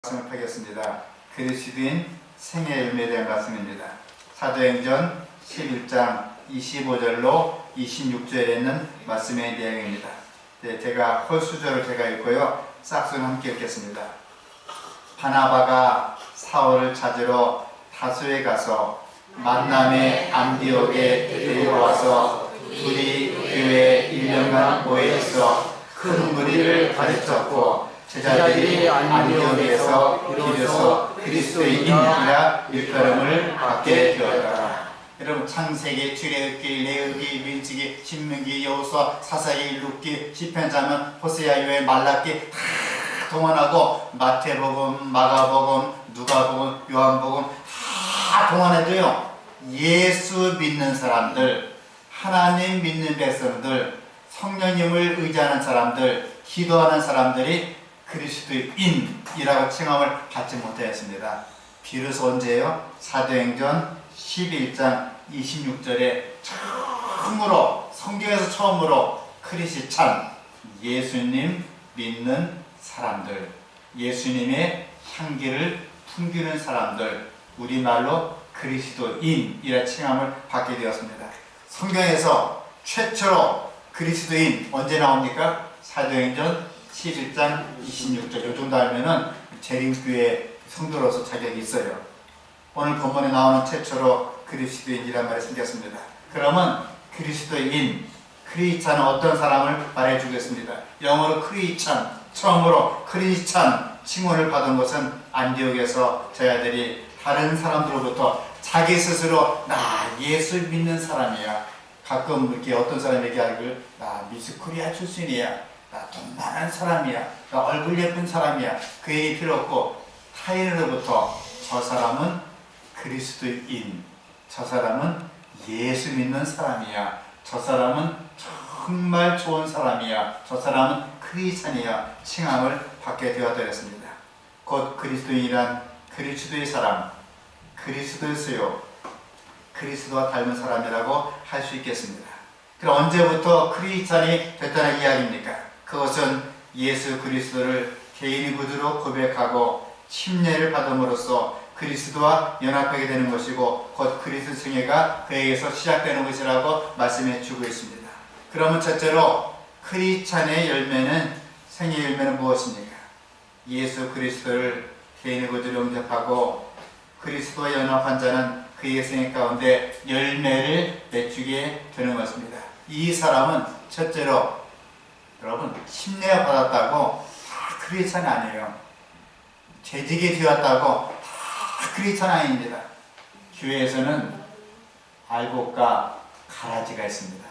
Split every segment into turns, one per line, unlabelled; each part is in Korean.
말씀을 하겠습니다. 그리스도인 생애 열매에 대한 말씀입니다. 사도행전 11장 25절로 26절에 있는 말씀의 내용입니다. 제가 홀수절을 제가 읽고요. 싹수는 함께 읽겠습니다. 바나바가 사울을 찾으러 다소에 가서 만남의 안디옥에 데려와서 둘이 교회에 1년간 모여 있어 큰 무리를 가르쳤고 제자들이 안디옥에서 비로소 그리스도인이라 일컬음을 받게 되었다. 여러분, 창세기, 출애굽기, 레위기, 민수기, 신명기, 여호수아, 사사기, 룻기, 시편, 잠언, 호세아, 요엘, 말라기 다 동원하고 마태복음, 마가복음, 누가복음, 요한복음 다 동원해도요, 예수 믿는 사람들, 하나님 믿는 백성들, 성령님을 의지하는 사람들, 기도하는 사람들이 그리스도인이라고 칭함을 받지 못하였습니다. 비로소 언제요? 사도행전 11장 26절에 처음으로, 성경에서 처음으로 크리스찬, 예수님 믿는 사람들, 예수님의 향기를 풍기는 사람들, 우리말로 그리스도인이라 칭함을 받게 되었습니다. 성경에서 최초로 그리스도인 언제 나옵니까? 사도행전 11장 26절. 이 정도 알면은 재림교회 성도로서 자격이 있어요. 오늘 본문에 나오는 최초로 그리스도인이란 말이 생겼습니다. 그러면 그리스도인, 크리스찬은 어떤 사람을 말해주겠습니다. 영어로 크리스찬, 처음으로 크리스찬 칭호를 받은 것은 안디옥에서 제자들이 다른 사람들로부터 자기 스스로 나 예수 믿는 사람이야. 가끔 이렇게 어떤 사람이 얘기하길, 나 미스코리아 출신이야. 나 돈 많은 사람이야. 나 얼굴 예쁜 사람이야. 그 얘기 필요 없고 타인으로부터 저 사람은 그리스도인, 저 사람은 예수 믿는 사람이야. 저 사람은 정말 좋은 사람이야. 저 사람은 크리스찬이야. 칭함을 받게 되었더랬습니다. 곧 그리스도인이란 그리스도의 사람, 그리스도의 수요, 그리스도와 닮은 사람이라고 할 수 있겠습니다. 그럼 언제부터 크리스찬이 됐다는 이야기입니까? 그것은 예수 그리스도를 개인의 구주로 고백하고 침례를 받음으로써 그리스도와 연합하게 되는 것이고 곧 그리스도 승회가 그에게서 시작되는 것이라고 말씀해 주고 있습니다. 그러면 첫째로 크리스찬의 열매는, 생의 열매는 무엇입니까? 예수 그리스도를 개인의 구주로 영접하고 그리스도와 연합한 자는 그의 생애 가운데 열매를 맺추게 되는 것입니다. 이 사람은 첫째로, 여러분, 침례 받았다고 다 크리스찬이 아니에요. 재직이 되었다고 다 크리스찬 아닙니다. 교회에서는 알곡과 가라지가 있습니다.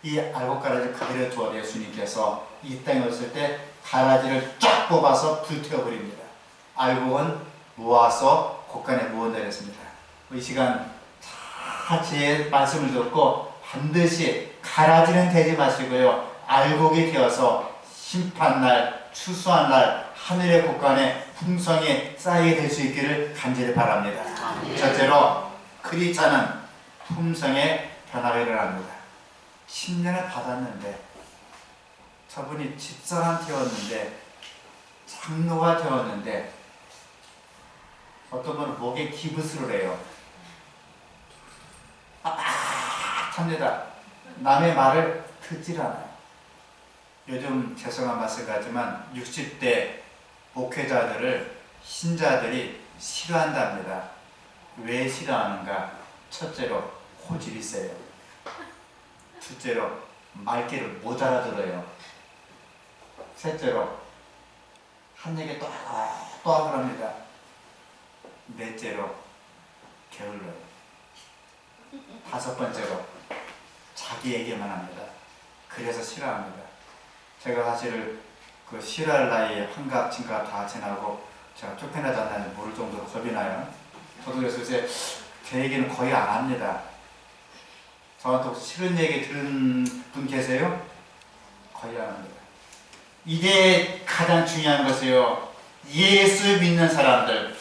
이 알곡 가라지를 그대로 두어 예수님께서 이 땅에 왔을 때 가라지를 쫙 뽑아서 불태워버립니다. 알곡은 모아서 곳간에 모은다 했습니다. 이 시간 다 제 말씀을 듣고 반드시 가라지는 되지 마시고요, 알곡이 되어서 심판날, 추수한 날 하늘의 곳간에 풍성이 쌓이게 될 수 있기를 간절히 바랍니다. 첫째로 크리스찬은 품성의 변화가 일어납니다. 10년을 받았는데, 저분이 집사람 되었는데, 장로가 되었는데, 어떤 분은 목에 기부스를 해요. 합니다. 남의 말을 듣질 않아요. 요즘 죄송한 말씀 같지만 60대 목회자들을 신자들이 싫어한답니다. 왜 싫어하는가? 첫째로 고집이 세요. 둘째로 말귀를 못 알아들어요. 셋째로 한 얘기 또 하고 합니다. 넷째로 게을러요. 다섯 번째로 자기 얘기만 합니다. 그래서 싫어합니다. 제가 사실 그 싫어할 나이에 환갑, 진갑 다 지나고 제가 쫓겨나지 않나요? 모를 정도로 겁이 나요. 저도 그래서 이제 제 얘기는 거의 안 합니다. 저한테 혹시 싫은 얘기 들은 분 계세요? 거의 안 합니다. 이게 가장 중요한 것이요. 예수 믿는 사람들,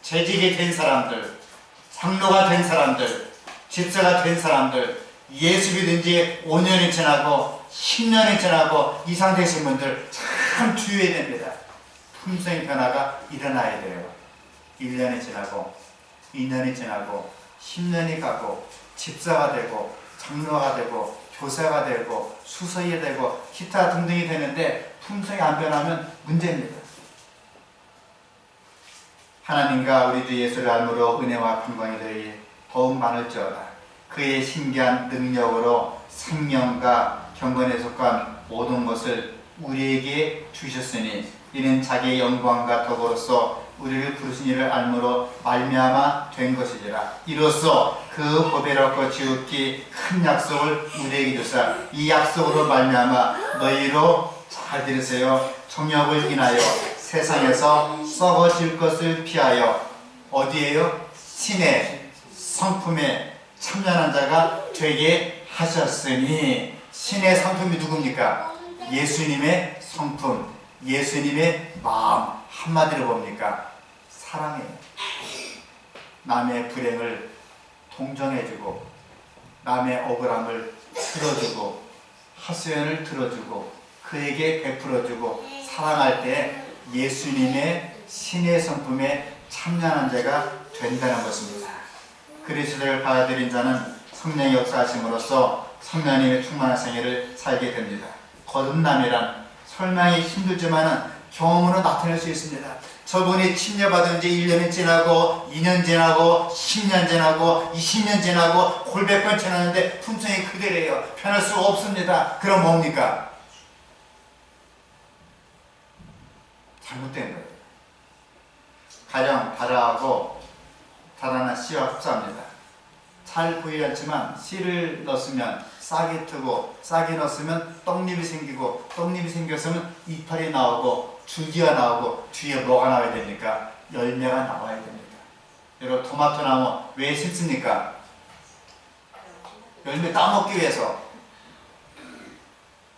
재직이 된 사람들, 장로가 된 사람들, 집사가 된 사람들, 예수 믿은 지 5년이 지나고 10년이 지나고 이상 되신 분들 참 주의해야 됩니다. 품성의 변화가 일어나야 돼요. 1년이 지나고 2년이 지나고 10년이 가고 집사가 되고 장로가 되고 교사가 되고 수서가 되고 기타 등등이 되는데 품성이 안 변하면 문제입니다. 하나님과 우리 주 예수를 알므로 은혜와 평강이 더히 더욱 많을지어다. 그의 신기한 능력으로 생명과 경건에 속한 모든 것을 우리에게 주셨으니 이는 자기의 영광과 덕으로서 우리를 부르신 이를 알므로 말미암아 된 것이니라. 이로써 그 보배롭고 지극히 큰 약속을 우리에게 주사 이 약속으로 말미암아 너희로 잘 들으세요. 정욕을 인하여 세상에서 썩어질 것을 피하여 어디에요? 신의 성품에 참여하는 자가 되게 하셨으니. 신의 성품이 누굽니까? 예수님의 성품, 예수님의 마음. 한마디로 뭡니까? 사랑해요. 남의 불행을 동정해주고 남의 억울함을 들어주고 하소연을 들어주고 그에게 베풀어주고 사랑할 때 예수님의 신의 성품에 참여하는 자가 된다는 것입니다. 그리스도를 받아들인 자는 성령의 역사하심으로써 성령님의 충만한 생애를 살게 됩니다. 거듭남이란 설명이 힘들지만 경험으로 나타낼 수 있습니다. 저분이 침례받은 지 1년이 지나고 2년 지나고 10년 지나고 20년 지나고 골백번 지났는데 품성이 그대로예요. 변할 수 없습니다. 그럼 뭡니까? 잘못된 거예요. 가령 다라하고 다라나 씨와 흡사합니다. 잘 보이지 않지만 씨를 넣었으면 싹이 트고 싹이 넣었으면 떡잎이 생기고 떡잎이 생겼으면 이파리 나오고 줄기가 나오고 뒤에 뭐가 나와야 됩니까? 열매가 나와야 됩니다. 여러분 토마토 나무 왜 심습니까? 열매 따먹기 위해서.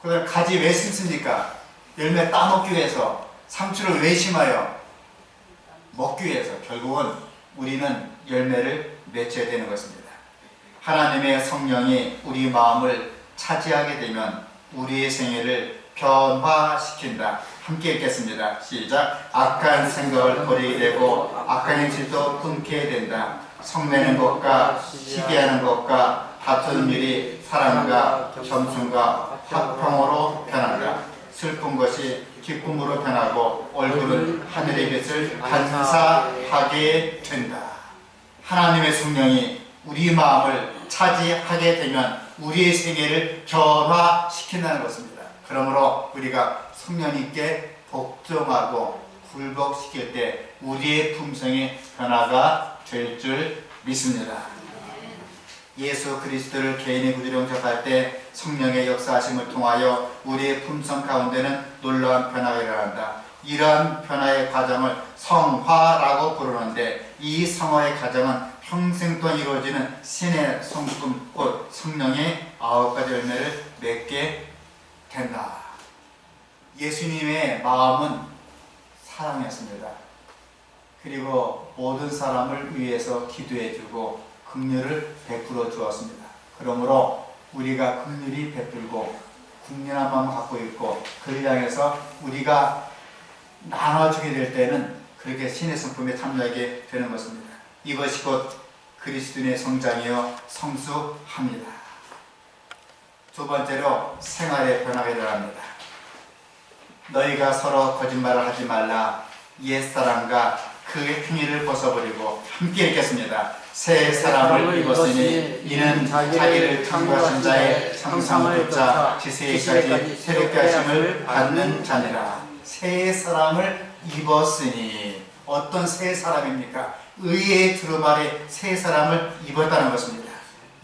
그 다음에 가지 왜 심습니까? 열매 따먹기 위해서. 상추를 왜 심어요? 먹기 위해서. 결국은 우리는 열매를 맺어야 되는 것입니다. 하나님의 성령이 우리 마음을 차지하게 되면 우리의 생애를 변화시킨다. 함께 읽겠습니다. 시작. 악한 생각을 버리게 되고 악한 행실도 끊게 된다. 성내는 것과 시기하는 것과 다투는 일이 사랑과 겸손과 화평으로 변한다. 슬픈 것이 기쁨으로 변하고 얼굴은 하늘의 빛을 반사하게 된다. 하나님의 성령이 우리 마음을 차지하게 되면 우리의 생애를 변화시킨다는 것입니다. 그러므로 우리가 성령님께 복종하고 굴복시킬 때 우리의 품성의 변화가 될 줄 믿습니다. 예수 그리스도를 개인의 구주로 영접할 때 성령의 역사하심을 통하여 우리의 품성 가운데는 놀라운 변화가 일어난다. 이러한 변화의 과정을 성화라고 부르는데 이 성화의 과정은 평생 동안 이루어지는 신의 성품 곧 성령의 9가지 열매를 맺게 된다. 예수님의 마음은 사랑이었습니다. 그리고 모든 사람을 위해서 기도해주고 긍휼을 베풀어 주었습니다. 그러므로 우리가 긍휼히 베풀고 국민한 마음을 갖고 있고 그를 향해서 우리가 나눠주게 될 때는 그렇게 신의 성품에 참여하게 되는 것입니다. 이것이 곧 그리스도인의 성장이요 성숙합니다. 두 번째로 생활의 변화가 일어납니다. 너희가 서로 거짓말을 하지 말라. 옛사람과 그 행위를 벗어버리고 함께 읽겠습니다. 새 사람을 입었으니 이는 자기를 창조하신 자의 형상을 쫓아 지세까지 새롭게 하심을 받는 자니라. 새 사람을 입었으니 어떤 새 사람입니까? 의의 두름 아래 새 사람을 입었다는 것입니다.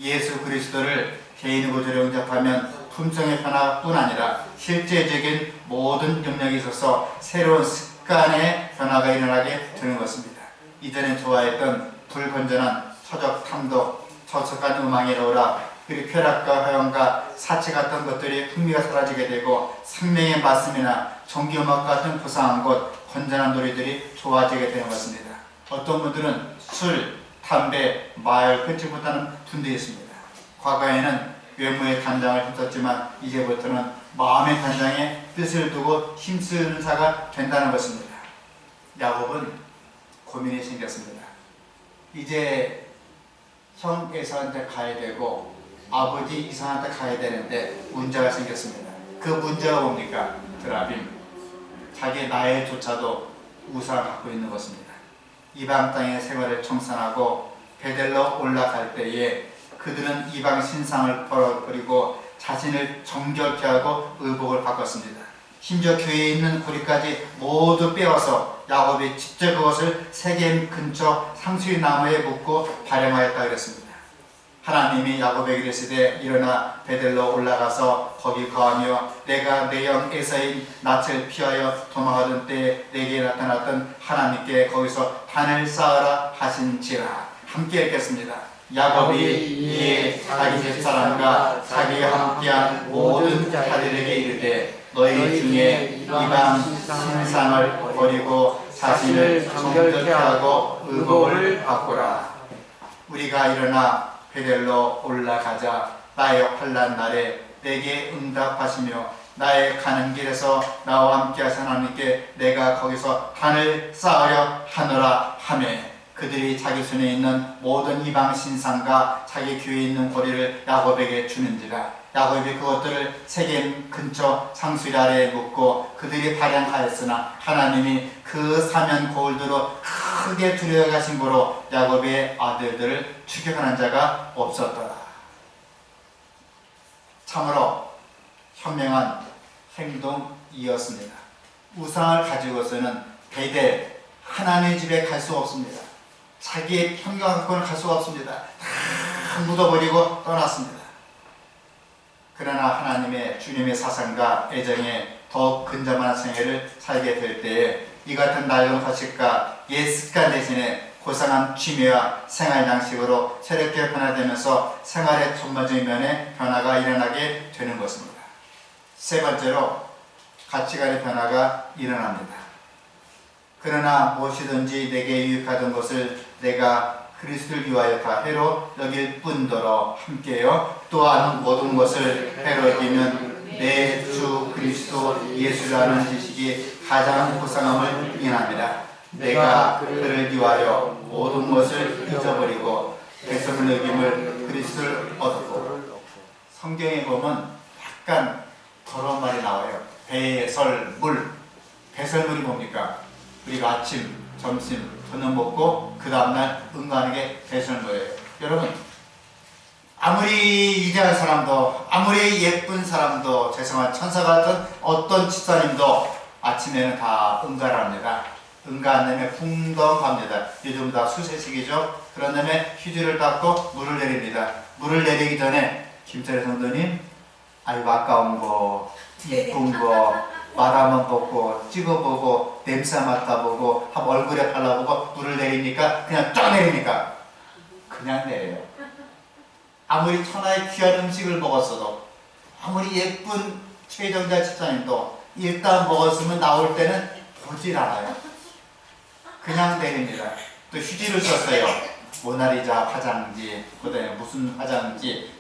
예수 그리스도를 개인의 구주로 영접하면 품성의 변화뿐 아니라 실제적인 모든 영역에 있어서 새로운 습관의 변화가 일어나게 되는 것입니다. 이전에 좋아했던 불건전한 서적 탐독, 저속한 음악의 로라, 그리고 쾌락과 허영과 사치 같은 것들이 흥미가 사라지게 되고 생명의 말씀이나 정기음악 같은 고상한 것, 건전한 놀이들이 좋아지게 되는 것입니다. 어떤 분들은 술, 담배, 말 끊지 못하는 분들이 있습니다. 과거에는 외모의 단장을 힘썼지만 이제부터는 마음의 단장에 뜻을 두고 힘쓰는 자가 된다는 것입니다. 야곱은 고민이 생겼습니다. 이제 형 에사한테 가야 되고 아버지 이삭한테 가야 되는데 문제가 생겼습니다. 그 문제가 뭡니까? 드라빔, 자기 나이조차도 우상을 갖고 있는 것입니다. 이방 땅의 생활을 청산하고 베델로 올라갈 때에 그들은 이방 신상을 버리고 자신을 정결케 하고 의복을 바꿨습니다. 심지어 교회에 있는 고리까지 모두 빼어서 야곱이 직접 그것을 세겜 근처 상수리 나무에 묶고 발행하였다 그랬습니다. 하나님이 야곱에게 이르시되 일어나 베델로 올라가서 거기 거하며 내가 내 형 에사인 낯을 피하여 도망하던 때에 내게 나타났던 하나님께 거기서 단을 쌓으라 하신지라. 함께 읽겠습니다. 야곱이 이에 자기 집사람과 자기가 함께한 모든 자들에게 이르되 너희 중에 이방 신상을 버리고 자신을 정결케 하고 의복을 바꾸라. 우리가 일어나 베델로 올라가자. 나의 환난 날에 내게 응답하시며 나의 가는 길에서 나와 함께 하신 하나님께 내가 거기서 단을 쌓으려 하노라 하매 그들이 자기 손에 있는 모든 이방 신상과 자기 교회에 있는 고리를 야곱에게 주는지라. 야곱이 그것들을 세겜 근처 상수리 아래에 묻고 그들이 발행하였으나 하나님이 그 사면 고울대로 크게 두려워 가신 거로 야곱의 아들들을 추격하는 자가 없었더라. 참으로 현명한 행동이었습니다. 우상을 가지고서는 베델 하나님의 집에 갈 수 없습니다. 자기의 평강 갖고는 갈 수가 없습니다. 다 묻어버리고 떠났습니다. 그러나 하나님의 주님의 사상과 애정에 더욱 근접한 생애를 살게 될 때에 이 같은 낡은 가식과 옛 습관 대신에 고상한 취미와 생활 양식으로 새롭게 변화되면서 생활의 전반적인 면에 변화가 일어나게 되는 것입니다. 세 번째로 가치관의 변화가 일어납니다. 그러나 무엇이든지 내게 유익하던 것을 내가 그리스도를 위하여 다 해로 여길 뿐더러 함께요 또한 모든 것을 해로 여기면 내 주 그리스도 예수라는 지식이 가장 고상함을 인합니다. 내가 그를 위하여 모든 것을 잊어버리고 배설물 여김을 그리스도를 얻었고. 성경에 보면 약간 더러운 말이 나와요. 배설물. 배설물이 뭡니까? 우리가 아침, 점심, 저녁 먹고 그 다음날 응가하는 게 배설물이에요. 여러분, 아무리 위대한 사람도, 아무리 예쁜 사람도, 죄송한 천사 같은 어떤 집사님도 아침에는 다 응가를 합니다. 응가 안 내면 풍덩 갑니다. 요즘 다 수세식이죠. 그런 다음에 휴지를 닦고 물을 내립니다. 물을 내리기 전에 김철희 성도님, 아이고 아까운 거, 이쁜 거 말 한번 벗고 찍어보고 냄새 맡아보고 한번 얼굴에 발라보고 물을 내리니까 그냥 쫙 내리니까 그냥 내려요. 아무리 천하의 귀한 음식을 먹었어도, 아무리 예쁜 최정자 집사님도 일단 먹었으면 나올 때는 보질 않아요. 그냥 내립니다. 또 휴지를 썼어요. 모나리자 화장지, 그 다음에 무슨 화장지,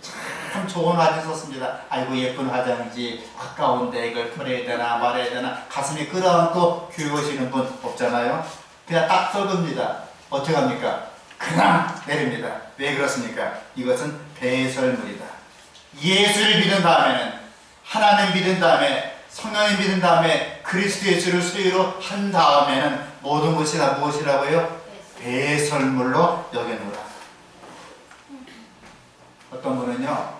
참 좋은 화장지 썼습니다. 아이고 예쁜 화장지, 아까운데 이걸 버려야 되나 말아야 되나 가슴이 끌어안고 교회 오시는 분 없잖아요. 그냥 딱 썩읍니다. 어떻게 합니까? 그냥 내립니다. 왜 그렇습니까? 이것은 배설물이다. 예수를 믿은 다음에는, 하나님 믿은 다음에, 성령을 믿은 다음에 그리스도 예수를 수요로 한 다음에는 모든 것이 다 무엇이라고요? 배설물로 여겨놓으라. 어떤 분은요,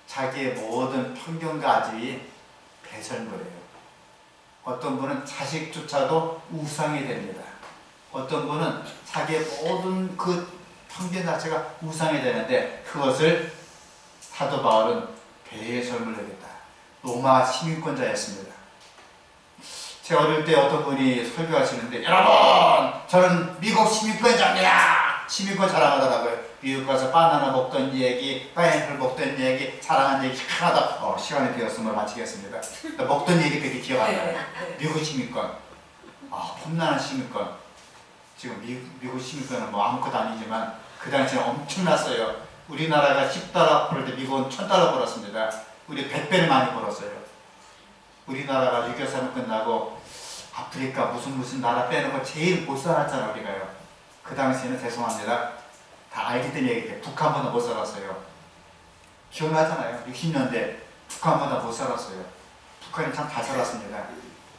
자기의 모든 편견과 아집이 배설물이에요. 어떤 분은 자식조차도 우상이 됩니다. 어떤 분은 자기의 모든 그 편견 자체가 우상이 되는데 그것을 사도 바울은 배설물로 여겼다. 로마 시민권자였습니다. 제 어릴 때 어떤 분이 설교하시는데, 여러분 저는 미국 시민권자입니다. 시민권 자랑하더라고요. 미국 가서 바나나 먹던 얘기, 파인애플 먹던 얘기, 자랑한 얘기 하나도 시간이 되었으면 마치겠습니다. 먹던 얘기 되게 기억 안 나요. 미국 시민권, 험난한 시민권. 지금 미국 시민권은 뭐 아무것도 아니지만 그 당시에 엄청났어요. 우리나라가 10달러 벌 때 미국은 1000달러 벌었습니다. 우리 100배를 많이 벌었어요. 우리나라가 6.25 끝나고 아프리카 무슨 나라 빼놓고 제일 못 살았잖아 우리가요. 그 당시에는 죄송합니다. 다 알기 때문에 얘기해. 북한보다 못 살았어요. 기억나잖아요. 60년대 북한보다 못 살았어요. 북한이 참 잘 살았습니다.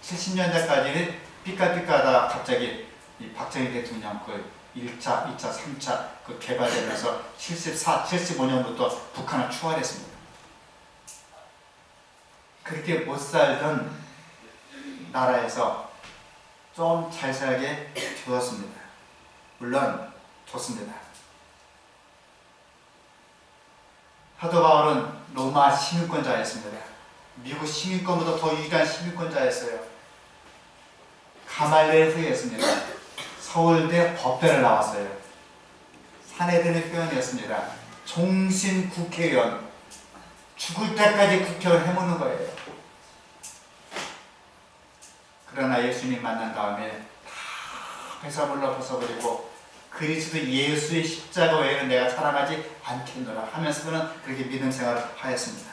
70년대까지는 삐까삐까하다 갑자기 이 박정희 대통령 그 1차, 2차, 3차 그 개발되면서 75년부터 북한을 추월했습니다. 그렇게 못 살던 나라에서 좀 잘 살게 되었습니다. 물론 좋습니다. 사도 바울은 로마 시민권자였습니다. 미국 시민권보다 더 유일한 시민권자였어요. 가말리엘 후예였습니다. 서울대 법대를 나왔어요. 사내들의 표현이었습니다. 종신 국회의원, 죽을 때까지 국회의원 해먹는 거예요. 그러나 예수님 만난 다음에 다 회사물러 벗어버리고 그리스도 예수의 십자가 외에는 내가 살아가지 않겠노라 하면서 그는 그렇게 믿음 생활을 하였습니다.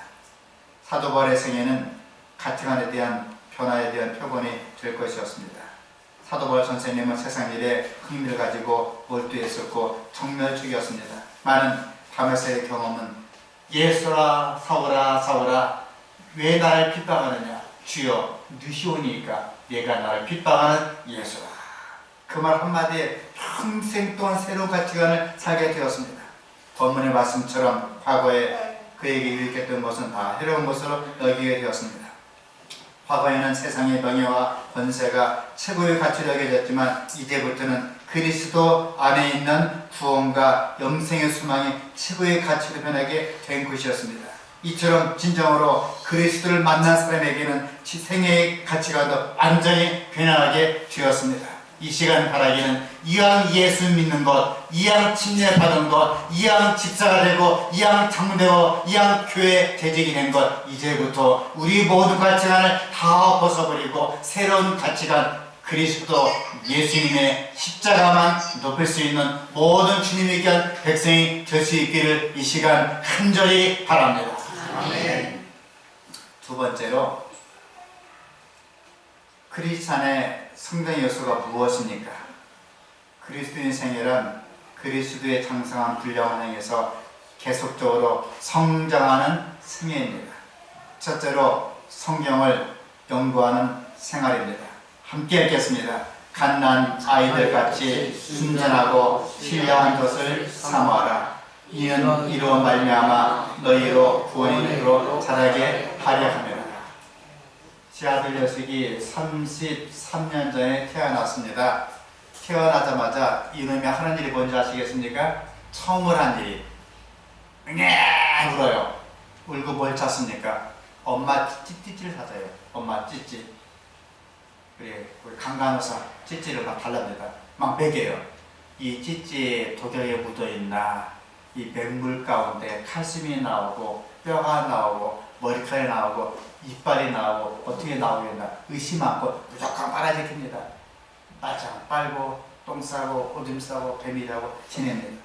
사도 바울의 생애는 가치관에 대한 변화에 대한 표본이 될 것이었습니다. 사도 바울 선생님은 세상 일에 흥미를 가지고 몰두했었고 정멸적이었습니다. 많은 다메섹의 경험은 예수라 사오라 사오라 왜 나를 핍박하느냐 주여 느시오니까 내가 나를 핍박하는 예수라. 그 말 한마디에 평생 동안 새로운 가치관을 살게 되었습니다. 본문의 말씀처럼 과거에 그에게 유익했던 것은 다 해로운 것으로 여기게 되었습니다. 과거에는 세상의 명예와 권세가 최고의 가치로 여겨졌지만 이제부터는 그리스도 안에 있는 구원과 영생의 소망이 최고의 가치로 변하게 된 것이었습니다. 이처럼 진정으로 그리스도를 만난 사람에게는 생애의 가치가 완전히 변화하게 되었습니다. 이 시간 바라기는 이왕 예수 믿는 것, 이왕 침례받은 것, 이왕 집사가 되고 이왕 장로되고 이왕 교회 재직이 된 것, 이제부터 우리 모든 가치관을 다 벗어버리고 새로운 가치관, 그리스도 예수님의 십자가만 높일 수 있는 모든 주님의 귀한 백성이 될 수 있기를 이 시간 간절히 바랍니다. 아멘. 두 번째로 크리스찬의 성장 요소가 무엇입니까? 그리스도인 생애란 그리스도의 장성한 분량을 향해서 계속적으로 성장하는 생애입니다. 첫째로 성경을 연구하는 생활입니다. 함께 읽겠습니다. 갓난 아이들같이 순전하고 신령한 것을 사모하라. 이는 이로 말미암아 너희로 구원의 길로 자라게 하려 함이라. 제 아들 녀석이 33년 전에 태어났습니다. 태어나자마자 이놈이 하는 일이 뭔지 아시겠습니까? 처음으로 한 일이 울어요. 울고 뭘 찾습니까? 엄마 찌찌를 찾아요. 엄마 찌찌. 그래, 우리 강간호사 찌찌를 막 달랍니다. 막 먹여요. 이 찌찌에 독약이 묻어있나, 이 맹물 가운데 칼슘이 나오고 뼈가 나오고 머리카락이 나오고 이빨이 나오고 어떻게 나오겠나 의심 않고 무조건 빨아들입니다. 맞아, 빨고 똥 싸고 오줌 싸고 배밀하고 지냅니다.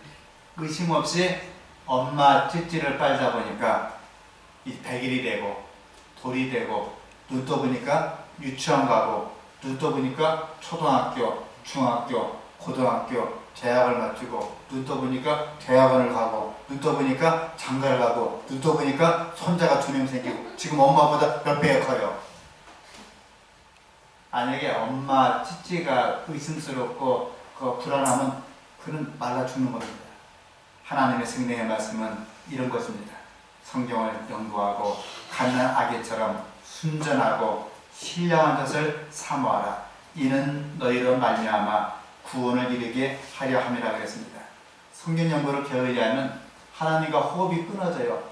의심 없이 엄마 찌찌를 빨다 보니까 이 100일이 되고 돌이 되고 눈 떠보니까 유치원 가고 눈 떠보니까 초등학교, 중학교, 고등학교, 대학을 마치고 눈 떠보니까 대학원을 가고 눈 떠보니까 장가를 가고 눈 떠보니까 손자가 2명 생기고 지금 엄마보다 몇 배가 커요. 만약에 엄마 찌찌가 의심스럽고 불안하면 그는 말라 죽는 겁니다. 하나님의 생명의 말씀은 이런 것입니다. 성경을 연구하고 갓난 아기처럼 순전하고 신령한 것을 사모하라. 이는 너희로 말미암아 구원을 이루게 하려 함이라 그랬습니다. 성경 연구를 게을리하면 하나님과 호흡이 끊어져요.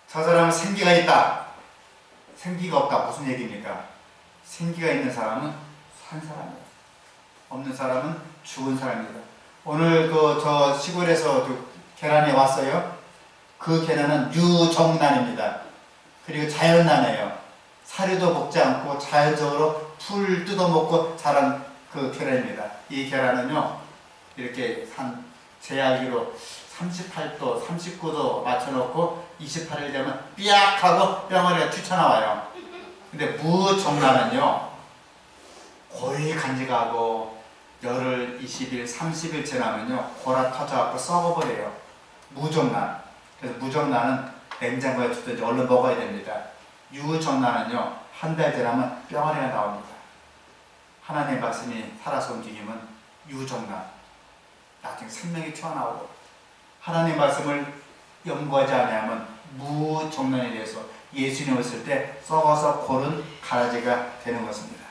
저 사람은 생기가 있다, 생기가 없다. 무슨 얘기입니까? 생기가 있는 사람은 산 사람이에요. 없는 사람은 죽은 사람입니다. 오늘 저 시골에서 계란이 왔어요. 그 계란은 유정란입니다. 그리고 자연란이에요. 사료도 먹지 않고 자연적으로 풀 뜯어먹고 자란 그 계란입니다. 이 계란은요, 이렇게 제 알기로 38도, 39도 맞춰놓고 28일 되면 삐약하고 뿅아리가 튀쳐나와요. 근데 무정란은요, 거의 간직하고 열흘, 20일, 30일 지나면요 골아 터져갖고 썩어버려요. 무정란. 그래서 무정란은 냉장고에 두든지 얼른 먹어야 됩니다. 유정란은요 한 달 지나면 뿅아리가 나옵니다. 하나님의 말씀이 살아서 움직이면 유정란, 나중에 생명이 튀어나오고, 하나님의 말씀을 연구하지 않으면 무정란에 대해서 예수님이 왔을 때 썩어서 고른 가라지가 되는 것입니다.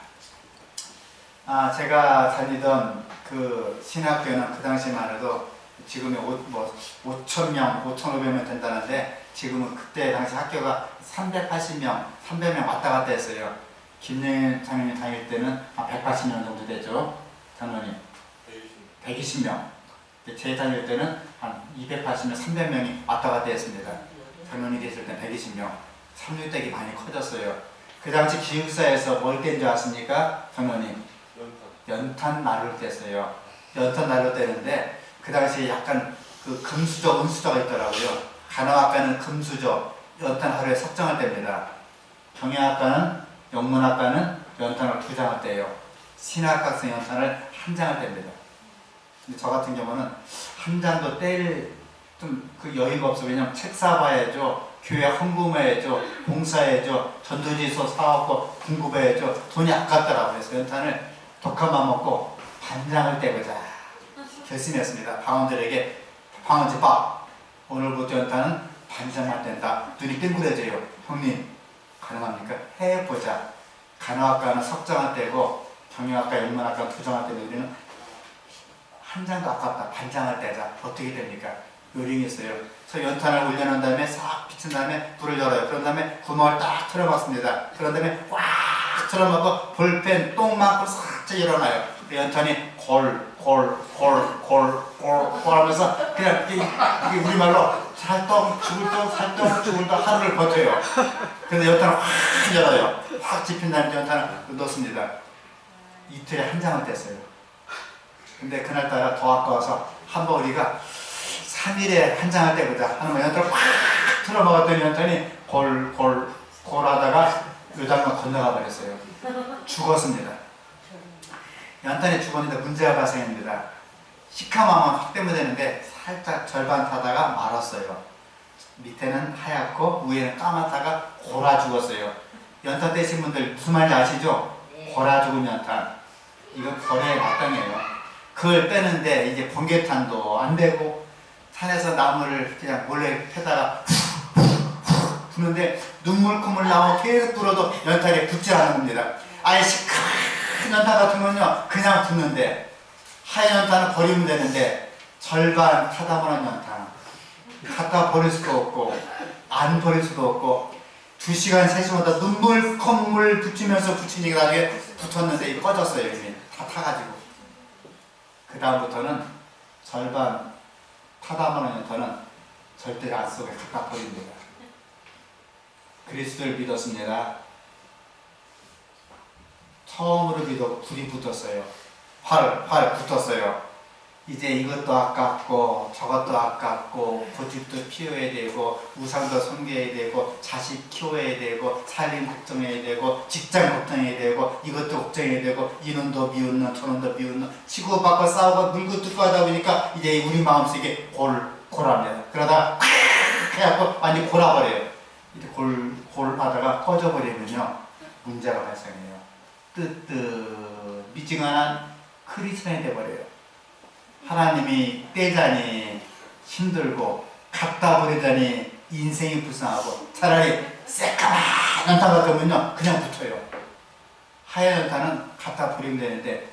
제가 다니던 그 신학교는 그 당시만 해도 지금이 5,000명, 5,500명 된다는데 지금은 그때 당시 학교가 380명, 300명 왔다 갔다 했어요. 김영현 장로님 다닐 때는 한 180명 정도 되죠. 장로님 120명. 제 다닐 때는 한 280명, 300명이 왔다 갔다 했습니다. 장로님 계실 때 120명. 삼육댁이 많이 커졌어요. 그 당시 기숙사에서 뭘 뗀 줄 아십니까? 장로님? 연탄 난로를 뗐어요. 연탄 난로 떼는데 그 당시에 약간 그 금수저, 은수저가 있더라고요. 간호학과는 금수저, 연탄 하루에 석장을 뗍니다. 경영학과는, 영문학과는 연탄을 2장을 떼요. 신학학생 연탄을 1장을 뗍니다. 근데 저 같은 경우는 1장도 뗄 좀 그 여유가 없어. 왜냐면 책 사봐야죠. 교회 헌금해야죠. 봉사해야죠. 전도지소 사갖고 공급해야죠. 돈이 아깝더라고요. 그래서 연탄을 독한만 먹고 반장을 떼보자 결심했습니다. 방원들에게 방원집 밥 오늘부터 연탄은 반장만 뗀다. 눈이 땡그레져요. 형님 가능합니까? 해보자. 간호학과는 석장을 떼고 경영학과, 영문학과는 2장을 떼고 우리는 1장도 아깝다. 반장을 떼자. 어떻게 됩니까? 요령이 있어요. 저 연탄을 올려놓은 다음에 싹 비친 다음에 불을 열어요. 그런 다음에 구멍을 딱 틀어막습니다. 그런 다음에 꽉 틀어막고 볼펜 똥 맞고 싹 일어나요. 연탄이 골 하면서 그냥 이게 우리말로 살떡 죽을 떡 하루를 버텨요. 그래서 연탄을 확 열어요. 확 집힌 다음에 연탄을 넣습니다. 이틀에 1장을 뗐어요. 근데 그날따라 더 아까워서 한번 우리가 3일에 1장을 떼보자 하는 연탄을 확 틀어먹었더니 연탄이 골 하다가 요단강 건너가 버렸어요. 죽었습니다. 연탄이 죽었는데 문제가 발생합니다. 시카마만 확 떼면 되는데 살짝 절반 타다가 말았어요. 밑에는 하얗고 위에는 까맣다가 골아 죽었어요. 연탄 떼신 분들 무슨 말인지 아시죠? 골아 죽은 연탄. 이건 고래의 마땅해요. 그걸 빼는데 이제 번개탄도 안 되고 산에서 나무를 그냥 몰래 패다가 훅 부는데 눈물 콧물 나오고 계속 불어도 연탄에 붙지 않은 겁니다. 아예 시큰 연탄 같은 건요 그냥 붙는데 하얀 연탄은 버리면 되는데 절반 타다보는 연탄 갖다 버릴 수도 없고 안 버릴 수도 없고 2시간 3시간마다 눈물 콧물 붙이면서 붙이니까 나중에 붙었는데 이거 꺼졌어요. 이미 다 타가지고 그 다음부터는 절반 타다보는 연탄은 절대 안 속에 갖다 버립니다. 그리스도를 믿었습니다. 처음으로 믿어 불이 붙었어요. 활 붙었어요. 이제 이것도 아깝고 저것도 아깝고 고집도 피워야 되고 우상도 섬겨야 되고 자식 키워야 되고 살림 걱정해야 되고 직장 걱정해야 되고 이것도 걱정해야 되고 이놈도 미운 놈 저놈도 미운 놈 치고받고 싸우고 물고 뜯고 하다 보니까 이제 우리 마음속에 골합니다. 그러다가 해갖고 완전히 골아버려요. 이제 골하다가 꺼져버리면요 문제가 발생해요. 미지근한 크리스천이 돼버려요. 하나님이 떼자니 힘들고 갖다 버리자니 인생이 불쌍하고 차라리 새까만 연탄 같으면요 그냥 붙어요. 하얀 연탄은 갖다 버리면 되는데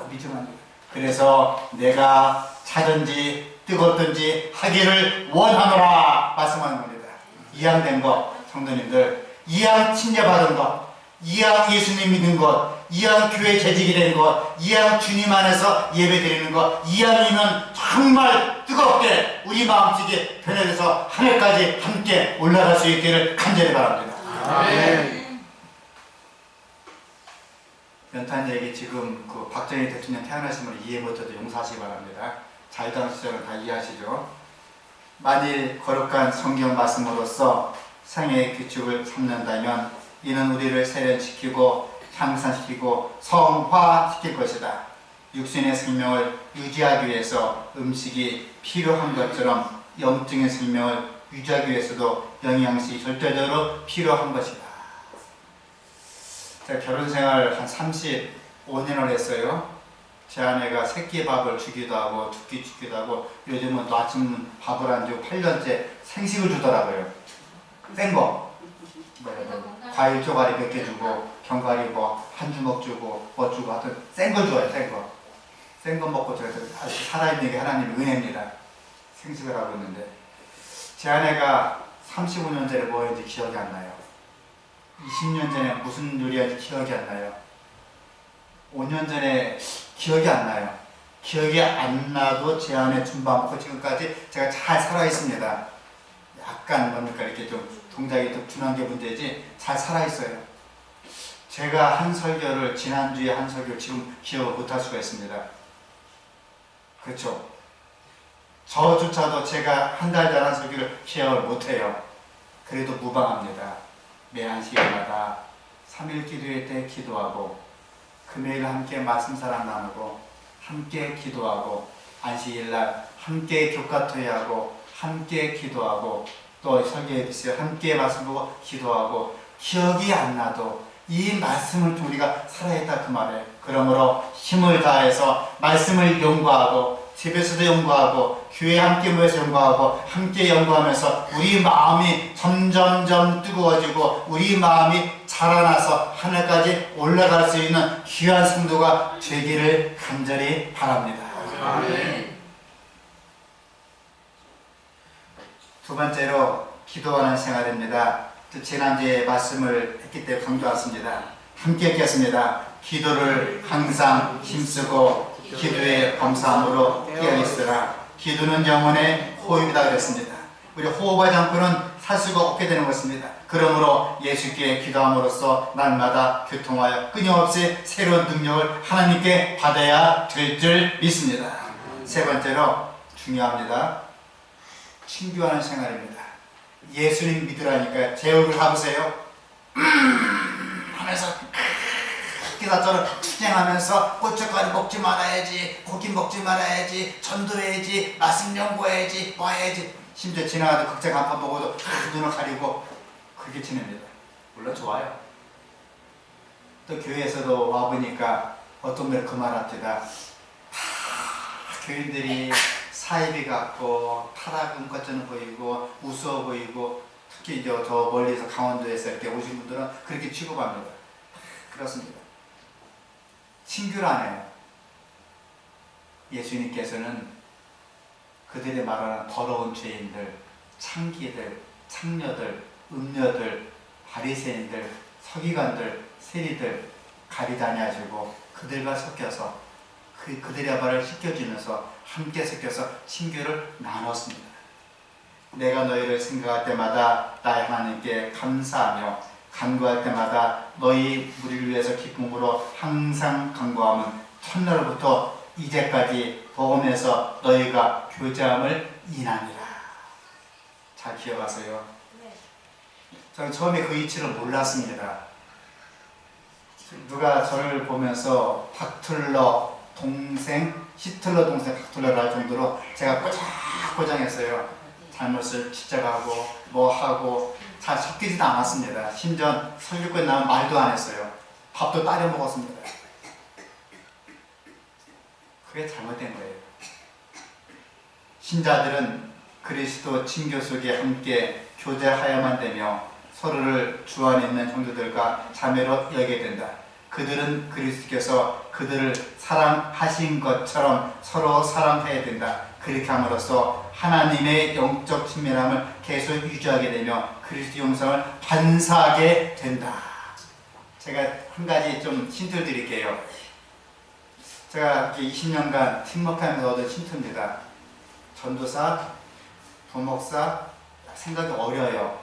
미지근한 거예요. 그래서 내가 차든지 뜨겁든지 하기를 원하노라 말씀하는 겁니다. 이양된 것 성도님들 이양 침례받은 것 이양 예수님 믿는 것 이양 교회 재직이 된 것, 이양 주님 안에서 예배 드리는 것, 이양이면 정말 뜨겁게 우리 마음속에 변해서 하늘까지 함께 올라갈 수 있기를 간절히 바랍니다. 아멘. 연탄 얘기 지금 그 박정희 대통령 태어나신 분을 이해 못해도 용서하시기 바랍니다. 자유당 수장은 다 이해하시죠? 만일 거룩한 성경 말씀으로서 생애의 규칙을 삼는다면 이는 우리를 세련시키고 향상시키고 성화시킬 것이다. 육신의 생명을 유지하기 위해서 음식이 필요한 것처럼 영적인 생명을 유지하기 위해서도 영양식이 절대적으로 필요한 것이다. 제가 결혼생활 한 35년을 했어요. 제 아내가 새끼 밥을 주기도 하고 두 끼 주기도 하고 요즘은 또 아침 밥을 안 주고 8년째 생식을 주더라고요. 센 거. 과일 쪼가리 몇 개 주고 견과리 뭐 한 주먹 주고 뭐 주고 하여튼 센 거 줘요. 센 거. 센 거 먹고 제가 아주 살아있는 게 하나님의 은혜입니다. 생식을 하고 있는데 제 아내가 35년 전에 뭐 했는지 기억이 안 나요. 20년 전에 무슨 요리했는지 기억이 안 나요. 5년 전에 기억이 안 나요. 기억이 안 나도 제 안에 준비하고 지금까지 제가 잘 살아있습니다. 약간 뭡니까 이렇게 좀 동작이 좀 둔한 게 문제지 잘 살아있어요. 제가 한 설교를 지난주에 한 설교를 지금 기억을 못할 수가 있습니다. 그렇죠? 저조차도 제가 한 달 전 한 설교를 기억을 못해요. 그래도 무방합니다. 매 안식일마다 3일 기도회 때 기도하고 금요일 함께 말씀사랑 나누고 함께 기도하고 안식일날 함께 교과토의하고 함께 기도하고 또 설교에서 함께 말씀 보고 기도하고 기억이 안 나도 이 말씀을 우리가 살아있다 그 말에 그러므로 힘을 다해서 말씀을 연구하고 집에서도 연구하고 교회 함께 모여서 연구하고 함께 연구하면서 우리 마음이 점점점 뜨거워지고 우리 마음이 자라나서 하늘까지 올라갈 수 있는 귀한 성도가 되기를 간절히 바랍니다. 아멘. 두 번째로 기도하는 생활입니다. 지난주에 말씀을 했기 때문에 강조했습니다. 함께 했겠습니다. 기도를 항상 힘쓰고 기도에 범사함으로 깨어있으라. 기도는 영혼의 호흡이다 그랬습니다. 우리 호흡하지 않고는 살 수가 없게 되는 것입니다. 그러므로 예수께 기도함으로써 날마다 교통하여 끊임없이 새로운 능력을 하나님께 받아야 될 줄 믿습니다. 세 번째로 중요합니다. 친교하는 생활입니다. 예수님 믿으라니까요. 제 얼굴 봐보세요. 하면서 기사처럼 투쟁하면서 고춧가루 먹지 말아야지, 고기 먹지 말아야지, 전도해야지, 말씀 연구해야지, 와야지. 심지어 지나가도 극장 한판 보고도 눈을 가리고 그렇게 지냅니다. 물론 좋아요. 또 교회에서도 와보니까 어떤 분들 그 말 합니다. 교인들이 사이비 같고 타락한 것처럼 보이고 우스워 보이고 특히 저 멀리서 강원도에서 이렇게 오신 분들은 그렇게 취급합니다. 그렇습니다. 친교라네요. 예수님께서는 그들이 말하는 더러운 죄인들, 창기들, 창녀들, 음녀들, 바리새인들, 서기관들, 세리들 가리지 아니하시고 그들과 섞여서 그들의 발을 씻겨주면서 함께 섞여서 친교를 나눴습니다. 내가 너희를 생각할 때마다 나의 하나님께 감사하며 간구할 때마다 너희 무리를 위해서 기쁨으로 항상 간구함은 첫날부터 이제까지 복음에서 너희가 교제함을 인하니라. 잘 기억하세요. 저는 처음에 그 이치를 몰랐습니다. 누가 저를 보면서 박틀러 동생, 히틀러 동생 박틀러를 할 정도로 제가 꼬장꼬장했어요. 잘못을 지적하고 뭐 하고 잘 섞이지도 않았습니다. 심지어 설교권 나면 말도 안 했어요. 밥도 따려 먹었습니다. 그게 잘못된 거예요. 신자들은 그리스도 친교 속에 함께 교제하여야만 되며 서로를 주 안에 있는 성도들과 자매로 여기게 된다. 그들은 그리스도께서 그들을 사랑하신 것처럼 서로 사랑해야 된다. 그렇게 함으로써 하나님의 영적 친밀함을 계속 유지하게 되며 그리스도 영성을 반사하게 된다. 제가 한 가지 좀 힌트를 드릴게요. 제가 20년간 팀워크하면서 얻은 힌트입니다. 전도사, 부목사 생각이 어려요.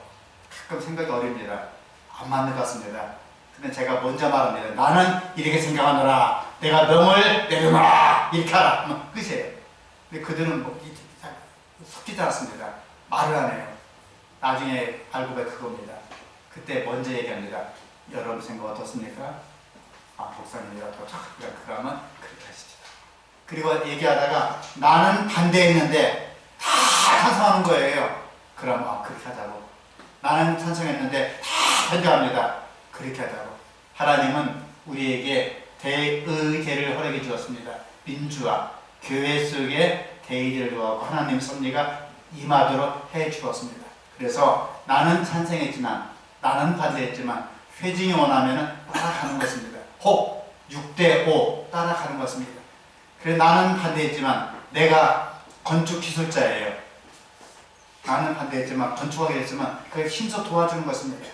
가끔 생각이 어립니다. 안 맞는 것 같습니다. 근데 제가 먼저 말합니다. 나는 이렇게 생각하노라. 내가 명을 내려놔. 이렇게 하라. 끝이에요. 근데 그들은 뭐 섞이지 않습니다. 말을 안 해요. 나중에 알고 보니 그겁니다. 그때 먼저 얘기합니다. 여러분 생각 어떻습니까? 목사님이라 도착하니까 그러면 그렇게 하시죠. 그리고 얘기하다가 나는 반대했는데 다 찬성하는 거예요. 그럼 그렇게 하자고. 나는 찬성했는데 다 반대합니다. 그렇게 하자고. 하나님은 우리에게 대의제를 허락해 주었습니다. 민주화, 교회 속에 대의제를 두었고 하나님 섭리가 임하도록 해 주었습니다. 그래서 나는 찬성했지만 나는 반대했지만 회중이 원하면 따라가는 것입니다. 혹 6대5 따라가는 것입니다. 그래서 나는 반대했지만 내가 건축 기술자예요. 나는 반대했지만 건축하게 했지만 그걸 힘써 도와주는 것입니다.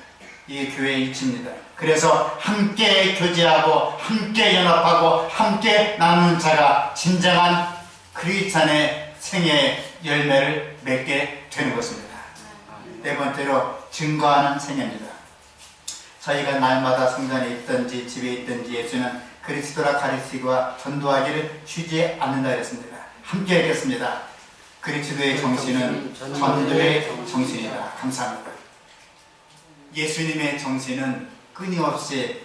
이게 교회의 이치입니다. 그래서 함께 교제하고 함께 연합하고 함께 나누는 자가 진정한 크리스찬의 생애의 열매를 맺게 되는 것입니다. 네 번째로 증거하는 생애입니다. 저희가 날마다 성전에 있든지 집에 있든지 예수는 그리스도라 가르치고 전도하기를 쉬지 않는다 그랬습니다. 함께 읽겠습니다. 그리스도의 정신은 전도의 정신이다. 감사합니다. 예수님의 정신은 끊임없이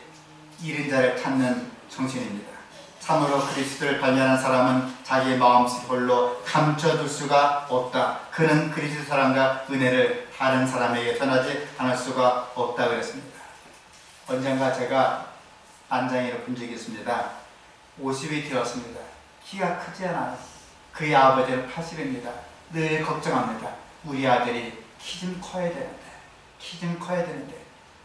잃은 자를 찾는 정신입니다. 참으로 그리스도를 발견한 사람은 자기의 마음속 홀로 감춰둘 수가 없다. 그는 그리스도 사랑과 은혜를 다른 사람에게 전하지 않을 수가 없다 그랬습니다. 언젠가 제가 안장이를 본 적이 있습니다. 50이 되었습니다. 키가 크지 않아요. 그의 아버지는 80입니다. 늘 걱정합니다. 우리 아들이 키 좀 커야 되는데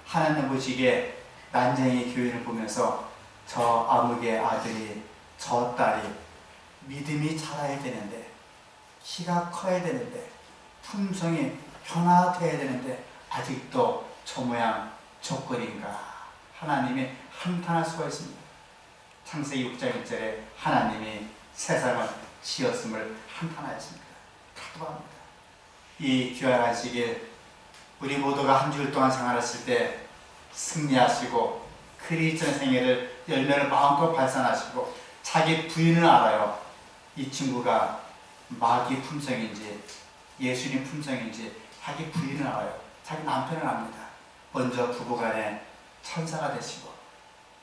하나님 보시기에 난쟁이 교인을 보면서 저 아무개 아들이 저 딸이 믿음이 자라야 되는데 키가 커야 되는데 품성이 변화돼야 되는데 아직도 저 모양 저 꼴인가 하나님이 한탄할 수가 있습니다. 창세기 6장 1절에 하나님이 세상을 지었음을 한탄하였습니다. 기도합니다. 이 귀한 안식일 우리 모두가 한 주일 동안 생활했을 때 승리하시고 크리스천 생애를 열매를 마음껏 발산하시고 자기 부인을 알아요. 이 친구가 마귀 품성인지 예수님 품성인지 자기 부인을 알아요. 자기 남편을 압니다. 먼저 부부간에 천사가 되시고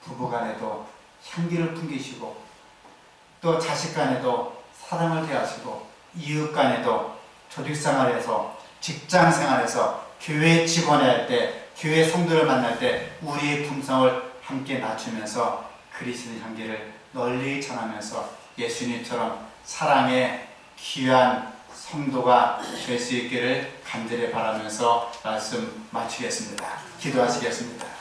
부부간에도 향기를 풍기시고 또 자식간에도 사랑을 대하시고 이웃간에도 조직생활에서 직장생활에서 교회 직원회 할 때 교회 성도를 만날 때 우리의 품성을 함께 낮추면서 그리스도의 향기를 널리 전하면서 예수님처럼 사랑의 귀한 성도가 될 수 있기를 간절히 바라면서 말씀 마치겠습니다. 기도하시겠습니다.